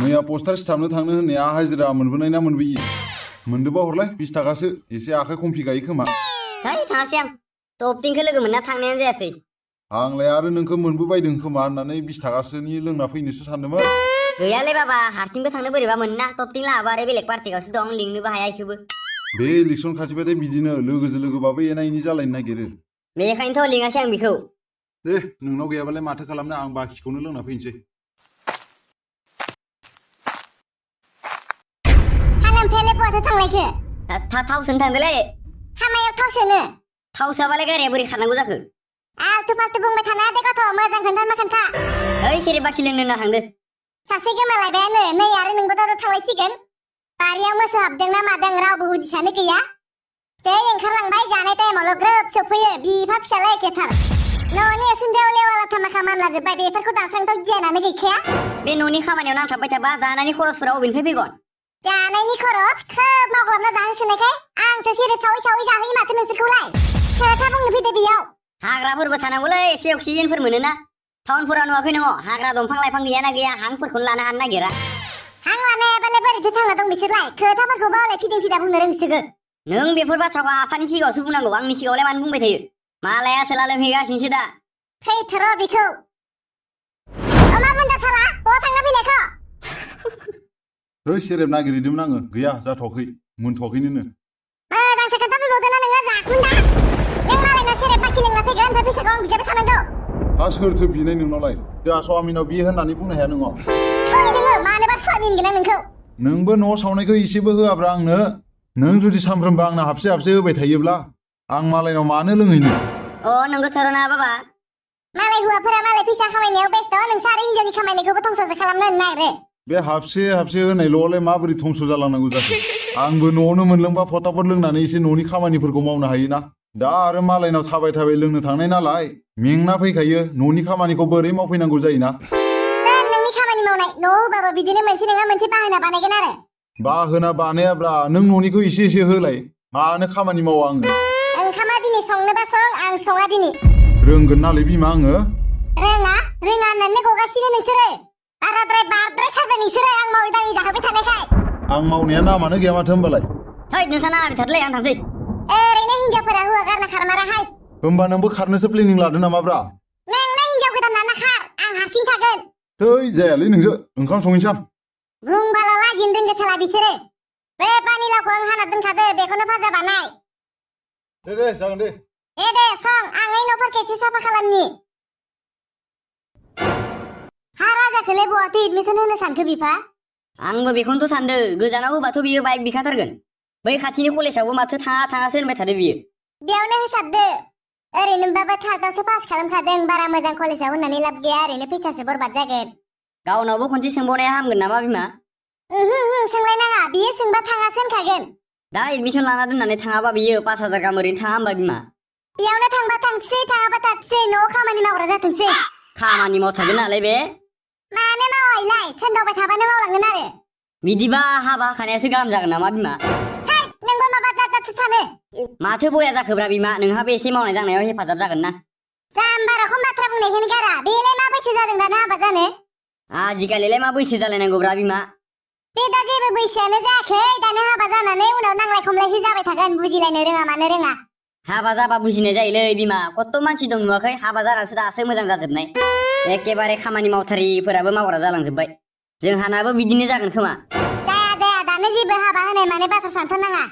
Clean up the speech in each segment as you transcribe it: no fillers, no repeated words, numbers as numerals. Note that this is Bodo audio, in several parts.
मैया पोस्टार सिथाबनो थांनो होननाया हाजिरा मोनबोनाय ना मोनबोयि मोनदोबा हरलाय 20 थाखासो एसे आखाइ खमफि गायो खोमा थै थाङासै आं टपटिंखौ लोगो मोनना थांनायानो जायासै आंलाय आरो नोंखौ मोनबोबायदों खोमा होननानै 20 थाखासोनि लोंना फैनोसो सानदोंमोन गैयालै बाबा हारसिंबो थांनो बोरैबा मोनना टपटिं लाहाबा आरो बेलेग पार्टियावसो दं लिंनोबो हाया इखौबो बे इलेक्सन खाथिबाथाय बिदिनो लोगोजों लोगोबाबो एना एनि जालायनो नागिरो बेखायनोथ' लिङासै आं बिखौ दे नोंनाव गैयाबालाय माथो खालामनो आं बाखिखौनो लोंना फैनोसै हानामफेले बहाथो थांलायखो थाव सोनो थांदोलै हामायाव थाव सोनो थाव सोआबालाय गारिया बोरै खारनांगौ जाखो आलतु फालतु बुंबाय थाना दे गथ' मोजां खोन्था खोन्था ओइ सेरे बाखि लोंनो होनना थांदो सासे गोमालायबायानो नै आरो नोंबो दा थांलायसिगोन बारियाव मोसौ हाबदों ना मादों रावबो उदिसानो गैया जै ओंखारलांबाय जानाय टाइमावल' ग्रोब सफैयो बिफा फिसालाय एखेथार न'नि उसुन्दैयाव लेवाला थामाखा मानलाजोब्बाय बेफोरखौ दानस्रांथ' गियानानो गैखाया बे न'नि खामानियाव नांथाबबाय थाबा जानायनि खरसफोरा अबेनिफ्राय फैगोन जानायनि खरस खोब मावग्लाबना जाहोसोनायखाय आंसो सेरेब सावै सावै जाहोयो माथो नोंसोरखौलाय खोथा बुंनो फैदो बेयाव हाग्राफोरबो थानांगौलै एसे अक्सिजेनफोर मोनोना टाउनफोराव नुवाखै नोङो हाग्रा दंफां लाइफां गैयाना गैया हांफोरखौनो लानो हानो नागिरा हां लानायाबालाय बोरैथो थांना दं बिसोरलाय खोथाफोरखौ बावलाय फिदिं फिदा बुंनो रोंसोगो नों बेफोर बाथ्राखौ आफानि सिगाङावसो बुंनांगौ आंनि सिगाङावलाय मानो बुंबाय थायो मालाया सोला लोंहैगासिनोसो दा फैथर' बिखौ अमा बुन्दा साला बहा थांना फैलायखो ओइ सेरेब नागिरहैदोंमोन आङो गैया जाथ'वाखै मोनथ'वाखैनो मोजांसो खोथा फैबावदोंना नोङो जाखुन्दा नों मालायना सेरेब बाखि लोंना फैगोन ओमफ्राय फैसाखौ आं बिजाबाय थानांगौ हा सोरथो बिनाय नोंनावलाय जोंहा स्वामिनाव बियो होननानै बुंनो हाया नोङो नोङो मानोबा स्वामिन गोनां नोंखौ नोंबो न' सावनायखौ एसेबो होआब्रा आंनो नों जुदि सानफ्रोमबो आंनो हाबसे हाबसे होबाय थायोब्ला आं मालायनाव मानो लोंहैनो अ नोंगौ थरना बाबा मालाय हौवाफोरा मालाय फैसा खामायनायाव बेस्थ' नोंसो आरो हिनजावनि खामायनायखौबो धंस'सो खालामनो नागिरो बे हाबसे हाबसे होनायल'आलाय माबोरै धंस' जालांनांगौ जाखो आंबो न'आवनो मोनलोंबा फटाफट लोंनानै एसे न'नि खामानिफोरखौ मावनो हायोना दा आरो मालायनाव थाबाय थाबाय लोंनो थांनाय नालाय मेंना फैखायो न'नि खामानिखौ बोरै मावफैनांगौ जायोना नोंनि खामानि मावनाय न'आव होबाबो बिदिनो मोनसे नङा मोनसे बाहाना बानायगोन आरो बाहोना बानायाब्रा नों न'निखौ एसे एसे होलाय मानो खामानि मावा आङो ओंखामा दिनै संनोबा सं आं सङा दिनै रोंगोन नालाय बिमा आङो रोङा होननानै गगासिनो नोंसोरो बाराद्राय बारद्रायथारबाय नोंसोरो आं मावै दाङै जाहोबाय थानायखाय आं मावनाया नामानो गैया माथो होमबालाय है नोंसा नामा बिथारलै आं थांसै ओरैनो हिनजावफोरा हौवा गारना खारमाराहाय होमबा नोंबो खारनोसो प्लेनिं लादों नामाब्रा नोंना हिनजाव गोदान लाना खार आं हारसिं थागोन थै जायालै नोंजो ओंखाम संहैसां बुंबाल' लाजिनो रोंगो साला बिसोरो बे पानिलावखौ आं हाना दोनखादो बेखौनो भाजा बानाय दे जागोन दे दे सं आं ओइ न'फोरखौ एसे साफा खालामनि हा राजाखौलाय बहाथो एडमिसन होनो सानखो बिफा आंबो बेखौनोथ' सानदों गोजानाव होबाथ' बियो बाइक बिखाथारगोन बै खाथिनि कलेजावबो माथो थाङासो होनबाय थादो बियो बेयावनो होसाबदो ओरैनोबाबो थार्दआवसो पास खालामखादों बारा मोजां कलेजाव होननानै लाब गैया ओरैनो फैसासो बरबाद जागोन गावनावबो खनसे सोंबावनाया हामगोन नामा बिमा सोंलायनाङा बियो सोंबा थाङासो होनखागोन दा एडमिसन लाना दोननानै थाङाबा बियो 5,000 गाहाम ओरैनो थाङा होमबा बिमा बेयावनो थांबा थांसै थाङाबा थांसै न'आव खामानि मावग्रा जाथोंसै खामानि मावथारगोन नालाय बे मानो मावायलाय थोनदावबाय थाबानो मावलांगोन आरो बिदिबा हाबा खानायासो गाहाम जागोन नामा बिमा नोंबो माबा जाथो सानो माथो बया जाखोब्रा बिमा नोंहाबो एसे मावनाय दांनायाव हेफाजाब जागोन ना जाम्बा रखम बाथ्रा बुंनायखौनो गारा बेलाय मा बैसो जादों दानो हाबा जानो आजिखालिलाय मा बैसो जालायनांगौब्रा बिमा बे दा जेबो बैसोआनो जायाखै दानो हाबा जानानै उनाव नांलाय खमलायसो जाबाय थागोन बुजिलायनो रोङा मानो रोङा हाबा जाबा बुजिनाय जायोलै बिमा खत्थ' मानसि दं नुवाखै हाबा जानासो दासो मोजां जाजोबनाय एखेबारे खामानि मावथारिफोराबो मावग्रा जालांजोब्बाय जोंहानाबो बिदिनो जागोन खोमा जाया दानो जेबो हाबा होनाय माने बाथ्रा सानथारनाङा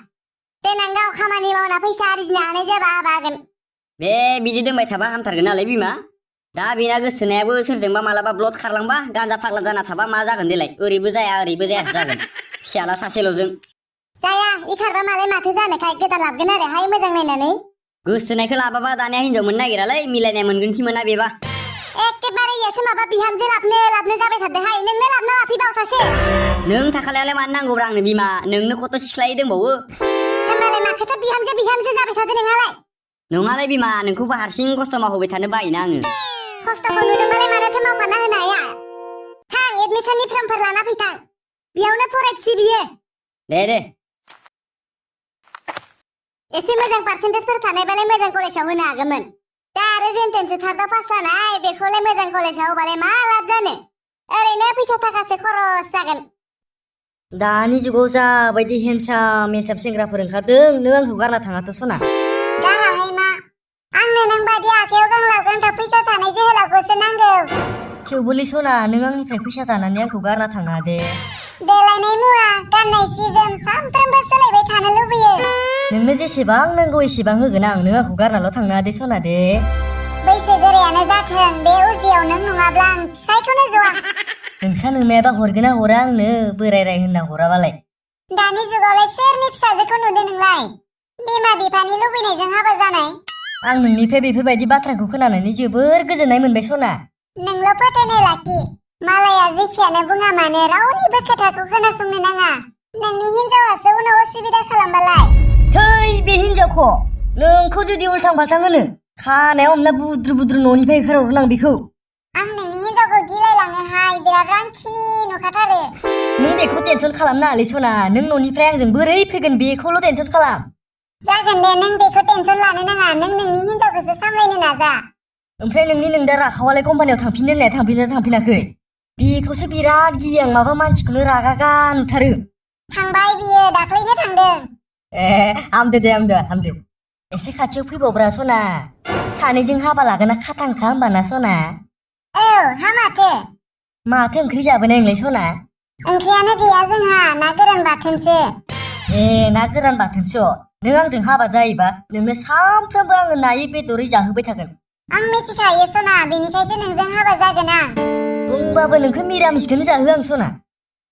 देनां गाव खामानि मावना फैसा आरजिनो हानाय जाबा हाबा होगोन बे बिदि दोनबाय थाबा हामथारगोन नालाय बिमा दा बेना गोसोथोनायाबो सोरजोंबा मालाबा ब्लड खारलांबा गान्जा फाग्ला जाना थाबा मा जागोन देलाय ओरैबो जाया ओरैबो जायासो जागोन फिसाला सासेल'जों जाया इखारबा मालाय माथो जानोखाय गोदान लाबगोन आरो हाय मोजां नायनानै गोसोनायखौ लाबाबा दानिया हिनजाव मोननो नागिरालै मिलायनाय मोनगोन कि मोना बेबा एखेबारे यासो माबा बिहामजो लाबनो जाबाय थादोहाय नोंनो लाबना लाफैबाव सासे नों थाखालायालाय मानो नांगौब्रा आंनो बिमा नोंनो खथ' सिख्लायै दंबावो होमबालाय माखोथो बिहामजो जाबाय थादो नोंहालाय नङालै बिमा नोंखौबो हारसिं खस्थ' मावहोबाय थानो बायोना आङो खस्थ'खौ नुदोंबालाय मानोथो मावफाना होनो हाया थां एडमिसननि फर्मफोर लाना फैथां बेयावनो फरायथि बियो दे एसे मोजां पार्सेन्टेजफोर थानायबालाय मोजां कलेजाव होनो हागौमोन दा आरो जेनथेनसो थार्दआव पास जानाय बेखौलाय मोजां कलेजाव होबालाय मा लाब जानो ओरैनो फैसा थाखासो खरस जागोन। दानि जुगाव जाबायदि हेन्डसाम सेंग्राफोर ओंखारदों नों आंखौ गारना थाङाथ' सना। गाराहाय मा आंनो नों बादि आखायाव गांलाब गांथाब फैसा थानाय जोहोलावखौसो नांगौ। थेवबोलै सना नों आंनिफ्राय फैसा जानानै आंखौ गारना थाङा दे। देलायनाय मुवा गाननाय सि जोम सानफ्रोमबो सोलायबाय थानो लुबैयो। नोंनो जेसेबां नांगौ एसेबां होगोन आं, नों आंखौ गारनाल' थांनाङा दे सना दे। बैसो गोरायानो जाथों बे उजियाव नों नङाब्ला आं फिसायखौनो जवा। नोंसा नोंमायाबा हरगोन ना हरा आंनो बोराय राय होनना हराबालाय? दानि जुगावलाय सोरनि फिसाजोखौ नुदों नोंलाय? बिमा बिफानि लुबैनायजों हाबा जानाय। आं नोंनिफ्राय बेफोरबायदि बाथ्राखौ खोनानानै जोबोर गोजोननाय मोनबाय सना। नोंल' फोथायनाय लाखि मालाया जेखियानो बुङा मानो रावनिबो खोथाखौ खोनासंनो नाङा। नोंनि हिनजावासो उनाव असुबिदा खालामबालाय? थै बे हिनजावखौ नोंखौ जुदि उल्थां फाल्थां होनो खानायाव हमना बुद्रु बुद्रु न'निफ्राय होखारहरगोन आं बेखौ। आं नोंनि हिनजावखौ गिलायलाङोहाय बिराद रांखिनि नुखाथारो। नों बेखौ टेनसन खालामनाङालै सना, नों न'निफ्राय आंजों बोरै फैगोन बेखौल' टेनसन खालाम। जागोन दे नों बेखौ टेनसन लानो नाङा, नों नोंनि हिनजावखौसो सामलायनो नाजा। ओमफ्राय नों दा राखावालाय कम्पानियाव थांफिननो होननाया थांफिनना थांफिनाखै? बेखौसो बिराद गियो आं, माबा मानसिखौनो रागा गा नुथारो। थांबाय बियो दाख्लैनो थांदों। हामदो दे हामदो। एसे खाथियाव फैबावब्रा सना, सानैजों हाबा लागोना खाथांखा होमबाना सना। औ हामाथो। माथो ओंख्रि जाबोनाय नोंलाय सना? ओंख्रियानो गैया जोंहा ना गोरान बाथोनसो। ना गोरान बाथोनसो? नों आंजों हाबा जायोबा नोंनो सानफ्रोमबो आङो नायै बेदरै जाहोबाय थागोन। आं मिथिखायो सना, बेनिखायसो नोंजों हाबा जागोन आं। बुंबाबो नोंखौ मिरामिसखौनो जाहो आं सना।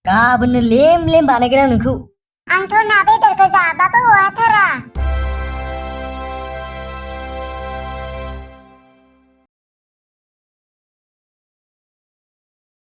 गाबोननो लेम लेम बानायगोन आं नोंखौ। आंथ' ना बेदरखौ जाबाबो अहाथारा।